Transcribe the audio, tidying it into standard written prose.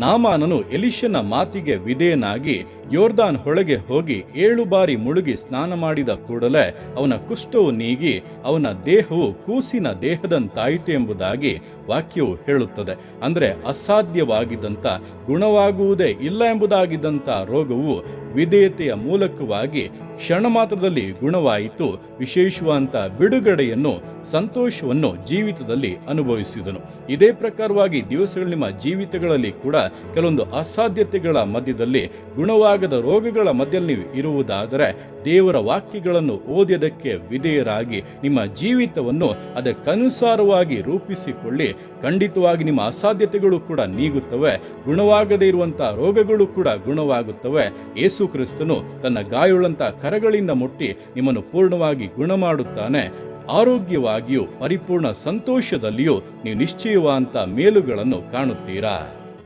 ನಾಮಾನನು ಎಲಿಷನ ಮಾತಿಗೆ ವಿಧೇಯನಾಗಿ ಯೋರ್ದಾನ್ ಹೊಳೆಗೆ ಹೋಗಿ 7 ಬಾರಿ ಮುಳುಗಿ ಸ್ನಾನ ಮಾಡಿದ ಕೂಡಲೇ ಅವನ ಕುಷ್ಠವು ನೀಗಿ ಅವನ ದೇಹವು ಕೂಸಿನ ದೇಹದಂತಾಯಿತು ಎಂಬುದಾಗಿ ವಾಕ್ಯವು ಹೇಳುತ್ತದೆ. ಅಂದರೆ ಅಸಾಧ್ಯವಾಗಿದ್ದಂಥ, ಗುಣವಾಗುವುದೇ ಇಲ್ಲ ಎಂಬುದಾಗಿದ್ದಂಥ ರೋಗವು ವಿಧೇಯತೆಯ ಮೂಲಕವಾಗಿ ಕ್ಷಣ ಮಾತ್ರದಲ್ಲಿ ಗುಣವಾಯಿತು. ವಿಶೇಷವಾದಂಥ ಬಿಡುಗಡೆಯನ್ನು, ಸಂತೋಷವನ್ನು ಜೀವಿತದಲ್ಲಿ ಅನುಭವಿಸಿದನು. ಇದೇ ಪ್ರಕಾರವಾಗಿ ದಿವಸಗಳು ನಿಮ್ಮ ಜೀವಿತಗಳಲ್ಲಿ ಕೂಡ ಕೆಲವೊಂದು ಅಸಾಧ್ಯತೆಗಳ ಮಧ್ಯದಲ್ಲಿ, ಗುಣವಾಗದ ರೋಗಗಳ ಮಧ್ಯದಲ್ಲಿ ನೀವು ಇರುವುದಾದರೆ ದೇವರ ವಾಕ್ಯಗಳನ್ನು ಓದಿದಕ್ಕೆ ವಿಧೇಯರಾಗಿ ನಿಮ್ಮ ಜೀವಿತವನ್ನು ಅದಕ್ಕನುಸಾರವಾಗಿ ರೂಪಿಸಿಕೊಳ್ಳಿ. ಖಂಡಿತವಾಗಿ ನಿಮ್ಮ ಅಸಾಧ್ಯತೆಗಳು ಕೂಡ ನೀಗುತ್ತವೆ, ಗುಣವಾಗದೇ ಇರುವಂತಹ ರೋಗಗಳು ಕೂಡ ಗುಣವಾಗುತ್ತವೆ. ಯೇಸು ಕ್ರಿಸ್ತನು ತನ್ನ ಗಾಯವುಳ್ಳಂತ ಕರಗಳಿಂದ ಮುಟ್ಟಿ ನಿಮ್ಮನ್ನು ಪೂರ್ಣವಾಗಿ ಗುಣ ಮಾಡುತ್ತಾನೆ. ಆರೋಗ್ಯವಾಗಿಯೂ ಪರಿಪೂರ್ಣ ಸಂತೋಷದಲ್ಲಿಯೂ ನೀವು ನಿಶ್ಚಯವಾದಂಥ ಮೇಲುಗಳನ್ನು ಕಾಣುತ್ತೀರಾ.